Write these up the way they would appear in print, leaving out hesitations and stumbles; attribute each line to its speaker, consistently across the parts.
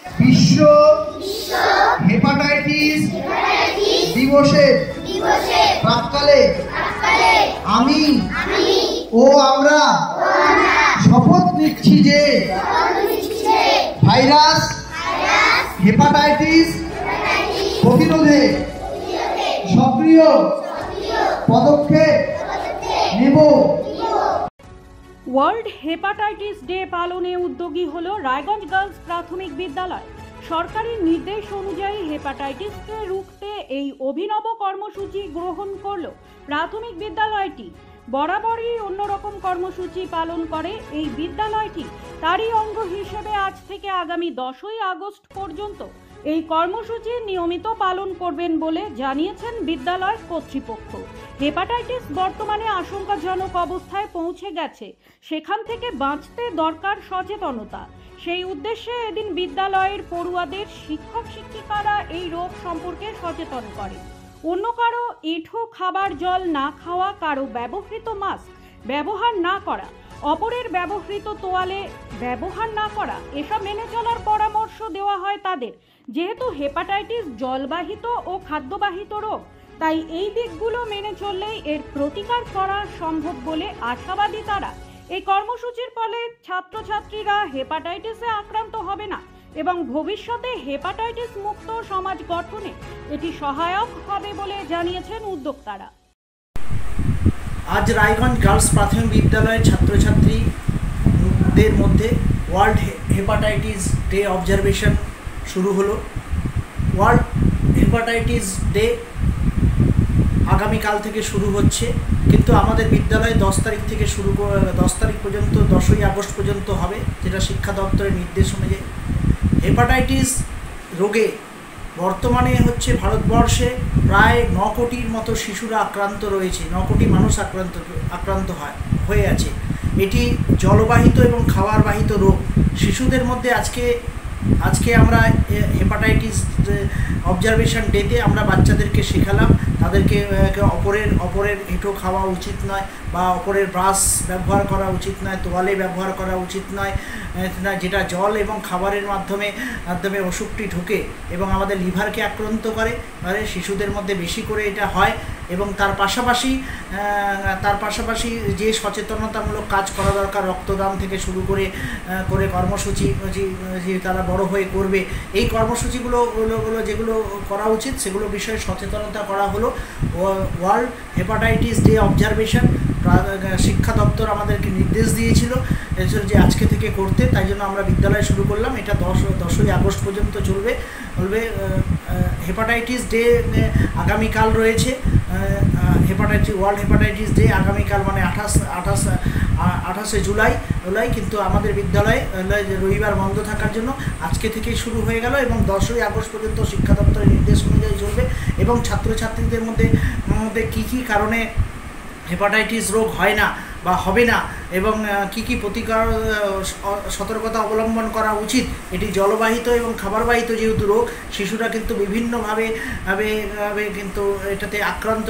Speaker 1: বিশ্ব হেপাটাইটিস দিবসের প্রাক্কালে আমি ও আমরা শপথ নিচ্ছি যে ভাইরাস হেপাটাইটিস প্রতিরোধে সক্রিয় পদক্ষেপ নেব।
Speaker 2: ওয়ার্ল্ড হেপাটাইটিস ডে পালনে উদ্যোগী হলো রায়গঞ্জ গার্লস প্রাথমিক বিদ্যালয়। সরকারি নির্দেশ অনুযায়ী হেপাটাইটিসকে রুখতে এই অভিনব কর্মসূচি গ্রহণ করল প্রাথমিক বিদ্যালয়টি। বরাবরই অন্যরকম কর্মসূচি পালন করে এই বিদ্যালয়টি। তারই অঙ্গ হিসেবে আজ থেকে আগামী 10ই আগস্ট পর্যন্ত এই কর্মসূচি নিয়মিত পালন করবেন বলে জানিয়েছেন বিদ্যালয় কর্তৃপক্ষ। হেপাটাইটিস বর্তমানে আশঙ্কাজনক অবস্থায় পৌঁছে গেছে, সেখান থেকে বাঁচতে দরকার সচেতনতা। সেই উদ্দেশ্যে এদিন বিদ্যালয়ের পড়ুয়াদের শিক্ষক শিক্ষিকারা এই রোগ সম্পর্কে সচেতন করে। অন্য কারো এঁঠো খাবার জল না খাওয়া, কারো ব্যবহৃত মাস্ক ব্যবহার না করা, অপরের ব্যবহৃত তোয়ালে ব্যবহার না করা, এসব মেনে চলার পরামর্শ দেওয়া হয় তাদের। যেহেতু হেপাটাইটিস জলবাহিত ও খাদ্যবাহিত রোগ, তাই এই দিকগুলো মেনে চললেই এর প্রতিকার করা সম্ভব বলে আশাবাদী তারা। এই কর্মসূচির ফলে ছাত্রছাত্রীরা হেপাটাইটিসে আক্রান্ত হবে না এবং ভবিষ্যতে হেপাটাইটিস মুক্ত সমাজ গঠনে এটি সহায়ক হবে বলে জানিয়েছেন উদ্যোক্তারা।
Speaker 3: আজ রায়গঞ্জ গার্লস প্রাথমিক বিদ্যালয়ের ছাত্রছাত্রীদের মধ্যে ওয়ার্ল্ড হেপাটাইটিস ডে অবজারভেশন শুরু হলো। ওয়ার্ল্ড হেপাটাইটিস ডে আগামীকাল থেকে শুরু হচ্ছে, কিন্তু আমাদের বিদ্যালয়ে 10 তারিখ থেকে 10 তারিখ পর্যন্ত 10ই আগস্ট পর্যন্ত হবে, যেটা শিক্ষা দপ্তরের নির্দেশ অনুযায়ী। হেপাটাইটিস রোগে বর্তমানে হচ্ছে ভারতবর্ষে প্রায় 9 কোটির মতো শিশুরা আক্রান্ত রয়েছে, 9 কোটি মানুষ আক্রান্ত হয়ে আছে। এটি জলবাহিত এবং খাবারবাহিত রোগ। শিশুদের মধ্যে আজকে আমরা হেপাটাইটিস অবজারভেশন ডেতে আমরা বাচ্চাদেরকে শেখালাম তাদেরকে অপরের এঁঠো খাওয়া উচিত নয়, বা অপরের ব্রাশ ব্যবহার করা উচিত নয়, তোয়ালে ব্যবহার করা উচিত নয়, যেটা জল এবং খাবারের মাধ্যমে অসুখটি ঢোকে এবং আমাদের লিভারকে আক্রান্ত করে। শিশুদের মধ্যে বেশি করে এটা হয়। এবং তার পাশাপাশি যে সচেতনতামূলক কাজ করা দরকার, রক্তদান থেকে শুরু করে কর্মসূচি যে তারা বড় হয়ে করবে, এই কর্মসূচিগুলো যেগুলো করা উচিত সেগুলো বিষয়ে সচেতনতা করা হলো। ওয়ার্ল্ড হেপাটাইটিস ডে অবজারভেশন শিক্ষা দপ্তর আমাদেরকে নির্দেশ দিয়েছিল যে আজকে থেকে করতে, তাই জন্য আমরা বিদ্যালয়ে শুরু করলাম। এটা 10ই আগস্ট পর্যন্ত চলবে। হেপাটাইটিস ডে আগামীকাল রয়েছে। ওয়ার্ল্ড হেপাটাইটিস ডে আগামীকাল মানে 28শে জুলাই, কিন্তু আমাদের বিদ্যালয়ে রবিবার বন্ধ থাকার জন্য আজকে থেকেই শুরু হয়ে গেল এবং 10ই আগস্ট পর্যন্ত শিক্ষা দপ্তরের নির্দেশ অনুযায়ী চলবে। এবং ছাত্রছাত্রীদের মধ্যে কী কারণে হেপাটাইটিস রোগ হয় না বা হবে না এবং কি প্রতিকার সতর্কতা অবলম্বন করা উচিত। এটি জলবাহিত এবং খাবারবাহিত যেহেতু রোগ, শিশুরা কিন্তু বিভিন্নভাবে কিন্তু এটাতে আক্রান্ত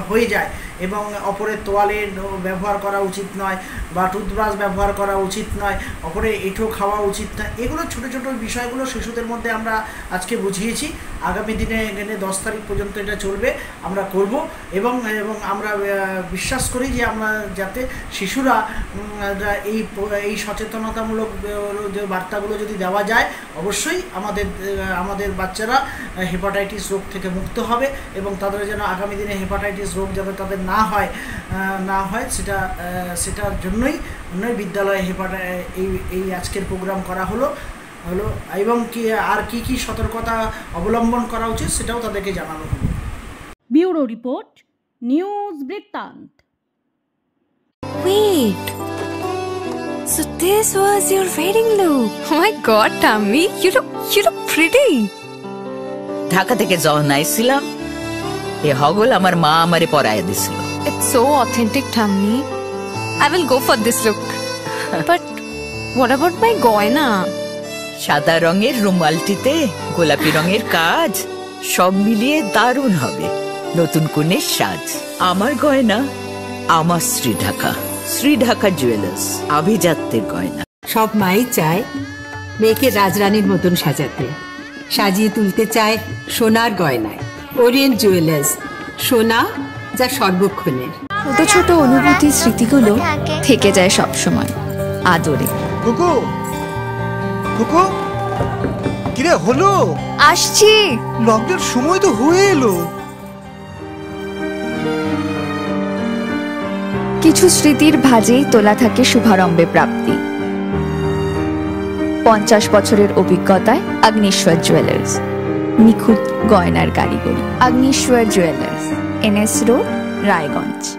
Speaker 3: হয়ে যায় এবং অপরের তোয়ালে ব্যবহার করা উচিত নয় বা টুথব্রাশ ব্যবহার করা উচিত নয়, অপরের এঁঠো খাওয়া উচিত নয়। এগুলো ছোটো ছোটো বিষয়গুলো শিশুদের মধ্যে আমরা আজকে বুঝিয়েছি। আগামী দিনে 10 তারিখ পর্যন্ত এটা চলবে, আমরা করব এবং আমরা বিশ্বাস করি যে আমরা যাতে শিশুরা এই সচেতনতামূলক যে বার্তাগুলো যদি দেওয়া যায়, অবশ্যই আমাদের বাচ্চারা হেপাটাইটিস রোগ থেকে মুক্ত হবে এবং তাদের যেন আগামী দিনে হেপাটাইটিস রোগ যাতে তাদের না হয় সেটার জন্যই বিদ্যালয়ে এই আজকের প্রোগ্রাম করা হলো এবং কি সতর্কতা অবলম্বন করা উচিত সেটাও তাদেরকে জানানো হলো।
Speaker 2: ব্যুরো রিপোর্ট, নিউজ বৃত্তান্ত।
Speaker 4: Wait, so this was your wedding look? Oh my God, Tammy, you look pretty.
Speaker 5: Dhaka থেকে যখন আইছিলাম এ হগল আমার মা আমারে পরায় দিছিল।
Speaker 4: It's so authentic, Tammy. I will go for this look. But what about my goina?
Speaker 5: সাদা রঙের রুমালটিতে গোলাপি রঙের কাজ, সব মিলিয়ে দারুণ হবে নতুন কনের সাজ। আমার গয়না আমার শ্রী ঢাকা জুয়েলার্স, আভিজাত্যের গয়না।
Speaker 6: সব মাই চায় মেয়েকে রাজরানীর মতন সাজাতে, সাজিয়ে তুলতে চায় সোনার গয়নায়। ওরিয়েন্ট জুয়েলার্স, সোনা যা সর্বক্ষণের।
Speaker 4: ছোট ছোট অনুভূতি, স্মৃতিগুলো থেকে যায় সব সময় আদরে।
Speaker 7: কুকু কুকু, কিরে হলো?
Speaker 4: আসছি।
Speaker 7: লকডাউন সময় তো হয়ে এলো।
Speaker 4: কিছু স্মৃতির ভাজেই তোলা থাকে শুভারম্ভে প্রাপ্তি। 50 বছরের অভিজ্ঞতায় আগ্নেশ্বর জুয়েলার্স, নিখুঁত গয়নার কারিগরি। Agneshwar jewellers, NS road, Raiganj.